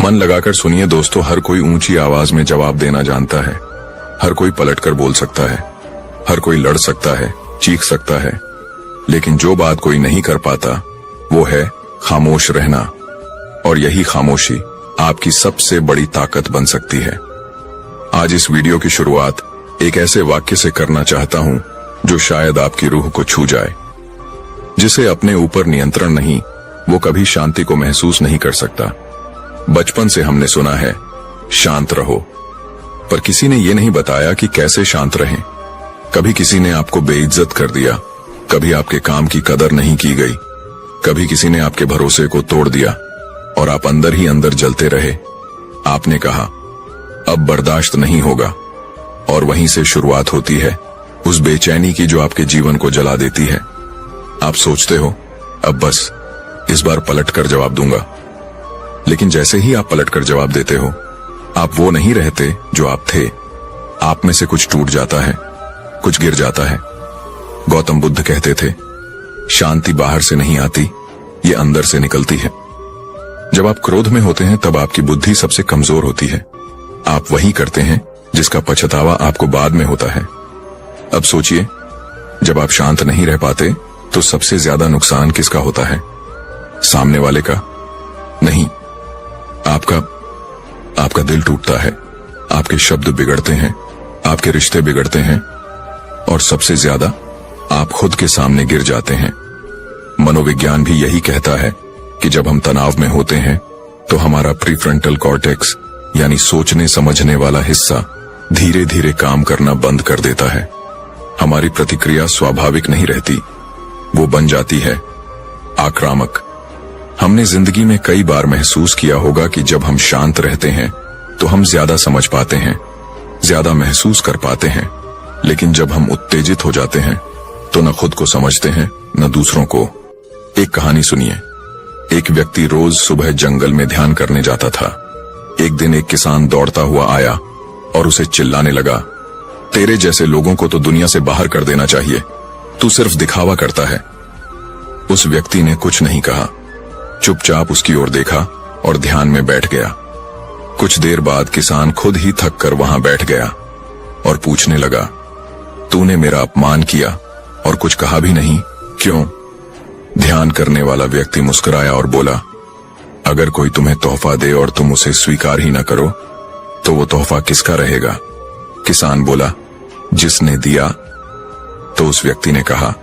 मन लगाकर सुनिए दोस्तों, हर कोई ऊंची आवाज में जवाब देना जानता है, हर कोई पलटकर बोल सकता है, हर कोई लड़ सकता है, चीख सकता है, लेकिन जो बात कोई नहीं कर पाता वो है खामोश रहना। और यही खामोशी आपकी सबसे बड़ी ताकत बन सकती है। आज इस वीडियो की शुरुआत एक ऐसे वाक्य से करना चाहता हूं जो शायद आपकी रूह को छू जाए। जिसे अपने ऊपर नियंत्रण नहीं, वो कभी शांति को महसूस नहीं कर सकता। बचपन से हमने सुना है शांत रहो, पर किसी ने ये नहीं बताया कि कैसे शांत रहें। कभी किसी ने आपको बेइज्जत कर दिया, कभी आपके काम की कदर नहीं की गई, कभी किसी ने आपके भरोसे को तोड़ दिया और आप अंदर ही अंदर जलते रहे। आपने कहा अब बर्दाश्त नहीं होगा, और वहीं से शुरुआत होती है उस बेचैनी की जो आपके जीवन को जला देती है। आप सोचते हो अब बस इस बार पलटकर जवाब दूंगा, लेकिन जैसे ही आप पलटकर जवाब देते हो, आप वो नहीं रहते जो आप थे। आप में से कुछ टूट जाता है, कुछ गिर जाता है। गौतम बुद्ध कहते थे, शांति बाहर से नहीं आती, ये अंदर से निकलती है। जब आप क्रोध में होते हैं तब आपकी बुद्धि सबसे कमजोर होती है। आप वही करते हैं जिसका पछतावा आपको बाद में होता है। अब सोचिए, जब आप शांत नहीं रह पाते तो सबसे ज्यादा नुकसान किसका होता है? सामने वाले का नहीं, आपका दिल टूटता है, आपके शब्द बिगड़ते हैं, आपके रिश्ते बिगड़ते हैं, और सबसे ज्यादा आप खुद के सामने गिर जाते हैं। मनोविज्ञान भी यही कहता है कि जब हम तनाव में होते हैं तो हमारा प्रीफ्रंटल कॉर्टेक्स यानी सोचने समझने वाला हिस्सा धीरे धीरे काम करना बंद कर देता है। हमारी प्रतिक्रिया स्वाभाविक नहीं रहती, वो बन जाती है आक्रामक। हमने जिंदगी में कई बार महसूस किया होगा कि जब हम शांत रहते हैं तो हम ज्यादा समझ पाते हैं, ज्यादा महसूस कर पाते हैं, लेकिन जब हम उत्तेजित हो जाते हैं तो न खुद को समझते हैं न दूसरों को। एक कहानी सुनिए। एक व्यक्ति रोज सुबह जंगल में ध्यान करने जाता था। एक दिन एक किसान दौड़ता हुआ आया और उसे चिल्लाने लगा, तेरे जैसे लोगों को तो दुनिया से बाहर कर देना चाहिए, तू सिर्फ दिखावा करता है। उस व्यक्ति ने कुछ नहीं कहा, चुपचाप उसकी ओर देखा और ध्यान में बैठ गया। कुछ देर बाद किसान खुद ही थक कर वहां बैठ गया और पूछने लगा, तूने मेरा अपमान किया और कुछ कहा भी नहीं, क्यों? ध्यान करने वाला व्यक्ति मुस्कुराया और बोला, अगर कोई तुम्हें तोहफा दे और तुम उसे स्वीकार ही न करो तो वो तोहफा किसका रहेगा? किसान बोला, जिसने दिया। तो उस व्यक्ति ने कहा,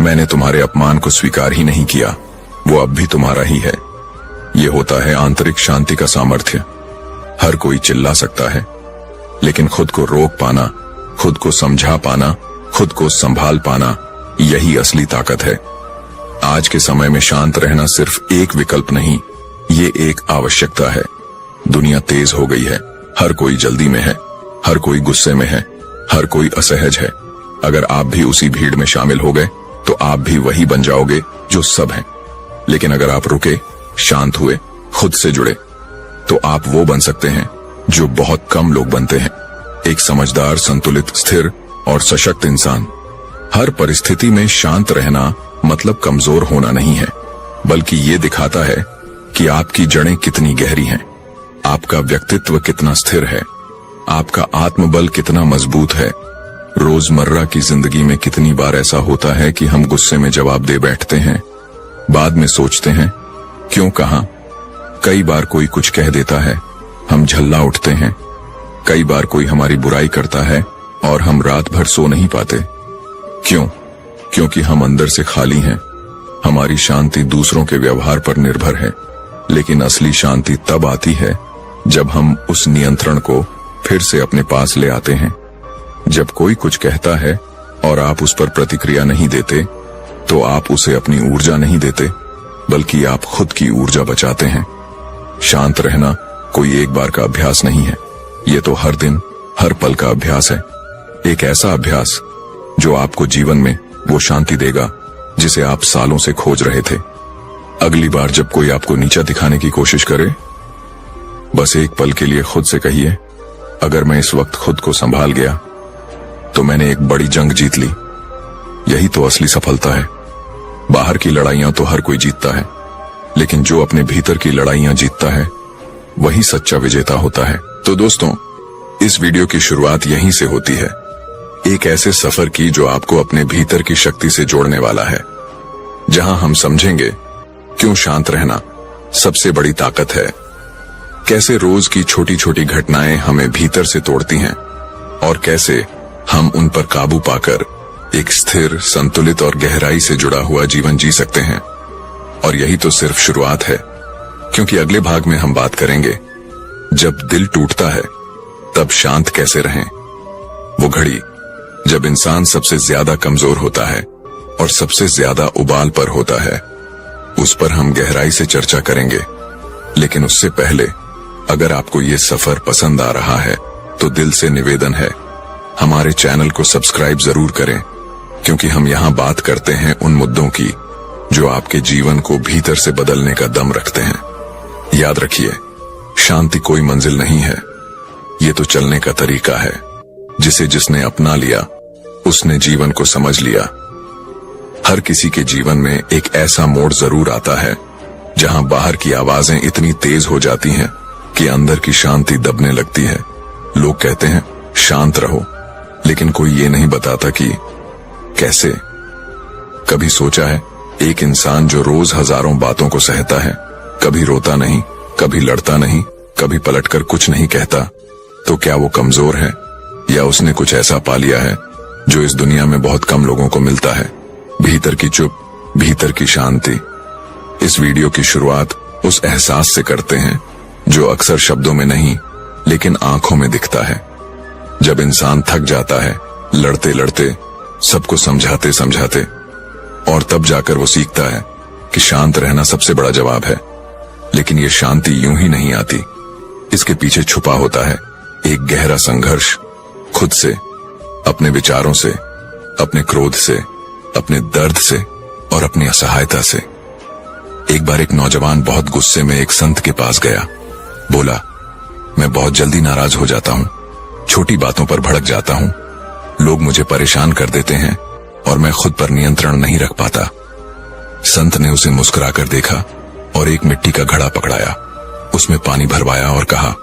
मैंने तुम्हारे अपमान को स्वीकार ही नहीं किया, वो अब भी तुम्हारा ही है। ये होता है आंतरिक शांति का सामर्थ्य। हर कोई चिल्ला सकता है, लेकिन खुद को रोक पाना, खुद को समझा पाना, खुद को संभाल पाना, यही असली ताकत है। आज के समय में शांत रहना सिर्फ एक विकल्प नहीं, ये एक आवश्यकता है। दुनिया तेज हो गई है, हर कोई जल्दी में है, हर कोई गुस्से में है, हर कोई असहज है। अगर आप भी उसी भीड़ में शामिल हो गए तो आप भी वही बन जाओगे जो सब हैं। लेकिन अगर आप रुके, शांत हुए, खुद से जुड़े, तो आप वो बन सकते हैं जो बहुत कम लोग बनते हैं। एक समझदार, संतुलित, स्थिर और सशक्त इंसान। हर परिस्थिति में शांत रहना मतलब कमजोर होना नहीं है, बल्कि ये दिखाता है कि आपकी जड़ें कितनी गहरी हैं, आपका व्यक्तित्व कितना स्थिर है, आपका आत्मबल कितना मजबूत है। रोजमर्रा की जिंदगी में कितनी बार ऐसा होता है कि हम गुस्से में जवाब दे बैठते हैं, बाद में सोचते हैं क्यों कहा। कई बार कोई कुछ कह देता है, हम झल्ला उठते हैं। कई बार कोई हमारी बुराई करता है और हम रात भर सो नहीं पाते। क्यों? क्योंकि हम अंदर से खाली हैं। हमारी शांति दूसरों के व्यवहार पर निर्भर है, लेकिन असली शांति तब आती है जब हम उस नियंत्रण को फिर से अपने पास ले आते हैं। जब कोई कुछ कहता है और आप उस पर प्रतिक्रिया नहीं देते, तो आप उसे अपनी ऊर्जा नहीं देते, बल्कि आप खुद की ऊर्जा बचाते हैं। शांत रहना कोई एक बार का अभ्यास नहीं है, ये तो हर दिन, हर पल का अभ्यास है। एक ऐसा अभ्यास जो आपको जीवन में वो शांति देगा जिसे आप सालों से खोज रहे थे। अगली बार जब कोई आपको नीचा दिखाने की कोशिश करे, बस एक पल के लिए खुद से कहिए, अगर मैं इस वक्त खुद को संभाल गया तो मैंने एक बड़ी जंग जीत ली। यही तो असली सफलता है। बाहर की लड़ाइयां तो हर कोई जीतता है, लेकिन जो अपने भीतर की लड़ाइयां जीतता है वही सच्चा विजेता होता है। तो दोस्तों, इस वीडियो की शुरुआत यहीं से होती है, एक ऐसे सफर की जो आपको अपने भीतर की शक्ति से जोड़ने वाला है, जहां हम समझेंगे क्यों शांत रहना सबसे बड़ी ताकत है, कैसे रोज की छोटी छोटी घटनाएं हमें भीतर से तोड़ती हैं और कैसे हम उन पर काबू पाकर एक स्थिर, संतुलित और गहराई से जुड़ा हुआ जीवन जी सकते हैं। और यही तो सिर्फ शुरुआत है, क्योंकि अगले भाग में हम बात करेंगे जब दिल टूटता है तब शांत कैसे रहें। वो घड़ी जब इंसान सबसे ज्यादा कमजोर होता है और सबसे ज्यादा उबाल पर होता है, उस पर हम गहराई से चर्चा करेंगे। लेकिन उससे पहले अगर आपको ये सफर पसंद आ रहा है तो दिल से निवेदन है, हमारे चैनल को सब्सक्राइब जरूर करें, क्योंकि हम यहाँ बात करते हैं उन मुद्दों की जो आपके जीवन को भीतर से बदलने का दम रखते हैं। याद रखिए, शांति कोई मंजिल नहीं है, ये तो चलने का तरीका है, जिसे जिसने अपना लिया उसने जीवन को समझ लिया। हर किसी के जीवन में एक ऐसा मोड़ जरूर आता है जहां बाहर की आवाजें इतनी तेज हो जाती हैं कि अंदर की शांति दबने लगती है। लोग कहते हैं शांत रहो, लेकिन कोई ये नहीं बताता कि कैसे। कभी सोचा है, एक इंसान जो रोज हजारों बातों को सहता है, कभी रोता नहीं, कभी लड़ता नहीं, कभी पलटकर कुछ नहीं कहता, तो क्या वो कमजोर है या उसने कुछ ऐसा पा लिया है जो इस दुनिया में बहुत कम लोगों को मिलता है? भीतर की चुप, भीतर की शांति। इस वीडियो की शुरुआत उस एहसास से करते हैं जो अक्सर शब्दों में नहीं लेकिन आंखों में दिखता है। जब इंसान थक जाता है लड़ते लड़ते, सबको समझाते समझाते, और तब जाकर वो सीखता है कि शांत रहना सबसे बड़ा जवाब है। लेकिन ये शांति यूं ही नहीं आती, इसके पीछे छुपा होता है एक गहरा संघर्ष, खुद से, अपने विचारों से, अपने क्रोध से, अपने दर्द से और अपनी असहायता से। एक बार एक नौजवान बहुत गुस्से में एक संत के पास गया। बोला, मैं बहुत जल्दी नाराज हो जाता हूं, छोटी बातों पर भड़क जाता हूं, लोग मुझे परेशान कर देते हैं और मैं खुद पर नियंत्रण नहीं रख पाता। संत ने उसे मुस्कुराकर देखा और एक मिट्टी का घड़ा पकड़ाया, उसमें पानी भरवाया और कहा,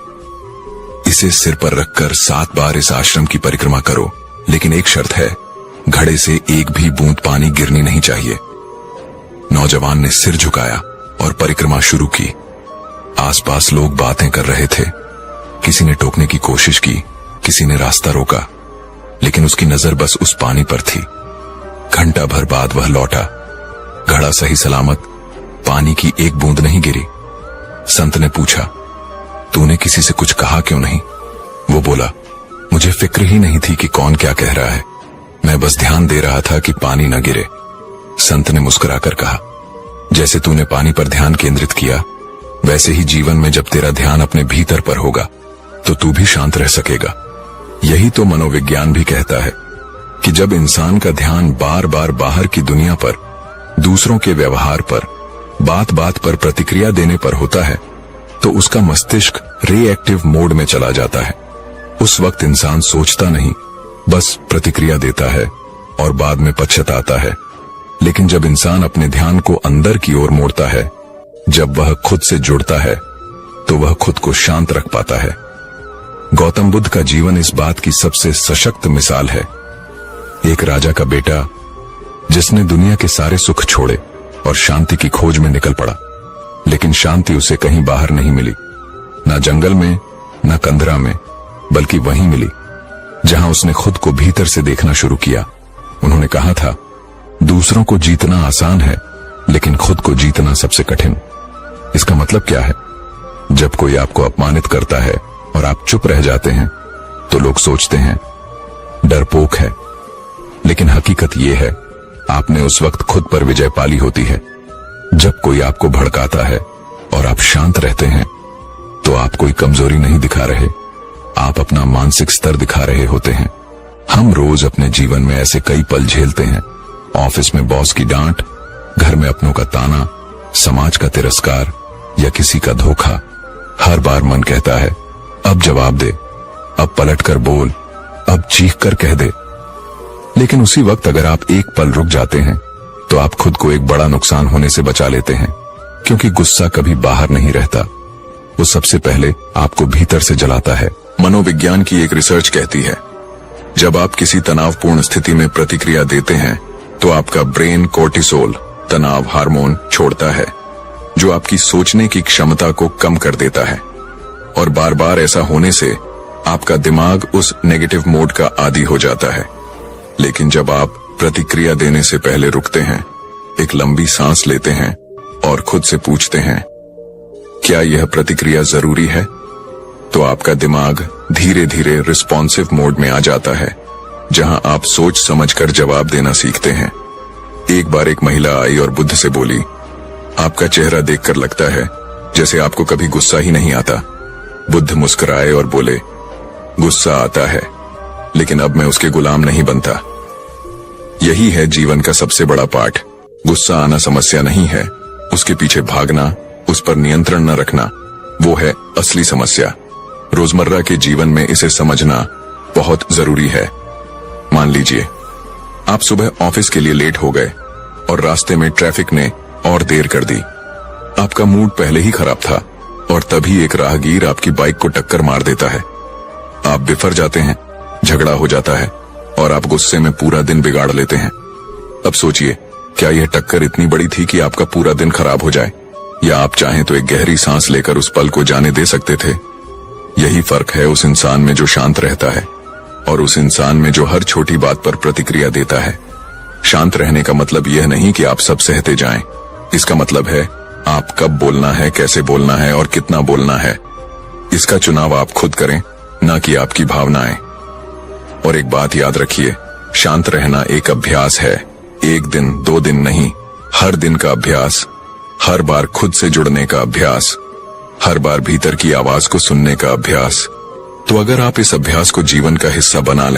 इसे सिर पर रखकर 7 बार इस आश्रम की परिक्रमा करो, लेकिन एक शर्त है, घड़े से एक भी बूंद पानी गिरनी नहीं चाहिए। नौजवान ने सिर झुकाया और परिक्रमा शुरू की। आसपास लोग बातें कर रहे थे, किसी ने टोकने की कोशिश की, किसी ने रास्ता रोका, लेकिन उसकी नजर बस उस पानी पर थी। घंटा भर बाद वह लौटा, घड़ा सही सलामत, पानी की एक बूंद नहीं गिरी। संत ने पूछा, तूने किसी से कुछ कहा क्यों नहीं? वो बोला, मुझे फिक्र ही नहीं थी कि कौन क्या कह रहा है, मैं बस ध्यान दे रहा था कि पानी न गिरे। संत ने मुस्कुराकर कहा, जैसे तूने पानी पर ध्यान केंद्रित किया, वैसे ही जीवन में जब तेरा ध्यान अपने भीतर पर होगा तो तू भी शांत रह सकेगा। यही तो मनोविज्ञान भी कहता है कि जब इंसान का ध्यान बार बार बाहर की दुनिया पर, दूसरों के व्यवहार पर, बात बात पर प्रतिक्रिया देने पर होता है, तो उसका मस्तिष्क रिएक्टिव मोड में चला जाता है। उस वक्त इंसान सोचता नहीं, बस प्रतिक्रिया देता है और बाद में पछताता है। लेकिन जब इंसान अपने ध्यान को अंदर की ओर मोड़ता है, जब वह खुद से जुड़ता है, तो वह खुद को शांत रख पाता है। गौतम बुद्ध का जीवन इस बात की सबसे सशक्त मिसाल है। एक राजा का बेटा जिसने दुनिया के सारे सुख छोड़े और शांति की खोज में निकल पड़ा, लेकिन शांति उसे कहीं बाहर नहीं मिली, ना जंगल में, ना कंदरा में, बल्कि वहीं मिली जहां उसने खुद को भीतर से देखना शुरू किया। उन्होंने कहा था, दूसरों को जीतना आसान है, लेकिन खुद को जीतना सबसे कठिन। इसका मतलब क्या है? जब कोई आपको अपमानित करता है और आप चुप रह जाते हैं, तो लोग सोचते हैं डरपोक है, लेकिन हकीकत यह है, आपने उस वक्त खुद पर विजय पाली होती है। जब कोई आपको भड़काता है और आप शांत रहते हैं, तो आप कोई कमजोरी नहीं दिखा रहे, आप अपना मानसिक स्तर दिखा रहे होते हैं। हम रोज अपने जीवन में ऐसे कई पल झेलते हैं, ऑफिस में बॉस की डांट, घर में अपनों का ताना, समाज का तिरस्कार या किसी का धोखा। हर बार मन कहता है, अब जवाब दे, अब पलट कर बोल, अब चीख कर कह दे। लेकिन उसी वक्त अगर आप एक पल रुक जाते हैं, तो आप खुद को एक बड़ा नुकसान होने से बचा लेते हैं, क्योंकि गुस्सा कभी बाहर नहीं रहता, वो सबसे पहले आपको भीतर से जलाता है। मनोविज्ञान की एक रिसर्च कहती है, जब आप किसी तनावपूर्ण स्थिति में प्रतिक्रिया देते हैं तो आपका ब्रेन कोर्टिसोल तनाव हार्मोन छोड़ता है, जो आपकी सोचने की क्षमता को कम कर देता है। और बार बार ऐसा होने से आपका दिमाग उस नेगेटिव मोड का आदी हो जाता है। लेकिन जब आप प्रतिक्रिया देने से पहले रुकते हैं, एक लंबी सांस लेते हैं और खुद से पूछते हैं, क्या यह प्रतिक्रिया जरूरी है, तो आपका दिमाग धीरे धीरे रिस्पॉन्सिव मोड में आ जाता है, जहां आप सोच समझकर जवाब देना सीखते हैं। एक बार एक महिला आई और बुद्ध से बोली, आपका चेहरा देखकर लगता है जैसे आपको कभी गुस्सा ही नहीं आता। बुद्ध मुस्कुराए और बोले, गुस्सा आता है, लेकिन अब मैं उसके गुलाम नहीं बनता। यही है जीवन का सबसे बड़ा पाठ। गुस्सा आना समस्या नहीं है, उसके पीछे भागना, उस पर नियंत्रण न रखना, वो है असली समस्या। रोजमर्रा के जीवन में इसे समझना बहुत जरूरी है। मान लीजिए आप सुबह ऑफिस के लिए लेट हो गए और रास्ते में ट्रैफिक ने और देर कर दी। आपका मूड पहले ही खराब था और तभी एक राहगीर आपकी बाइक को टक्कर मार देता है। आप बिफर जाते हैं, झगड़ा हो जाता है और आप गुस्से में पूरा दिन बिगाड़ लेते हैं। अब सोचिए, क्या यह टक्कर इतनी बड़ी थी कि आपका पूरा दिन खराब हो जाए, या आप चाहें तो एक गहरी सांस लेकर उस पल को जाने दे सकते थे। यही फर्क है उस इंसान में जो शांत रहता है और उस इंसान में जो हर छोटी बात पर प्रतिक्रिया देता है। शांत रहने का मतलब यह नहीं कि आप सब सहते जाएं। इसका मतलब है आप कब बोलना है, कैसे बोलना है और कितना बोलना है। इसका चुनाव आप खुद करें, ना कि आपकी भावनाएं। और एक बात याद रखिए, शांत रहना एक अभ्यास है, एक दिन 2 दिन नहीं, हर दिन का अभ्यास, हर बार खुद से जुड़ने का अभ्यास, हर बार भीतर की आवाज को सुनने का अभ्यास। तो अगर आप इस अभ्यास को जीवन का हिस्सा बना लें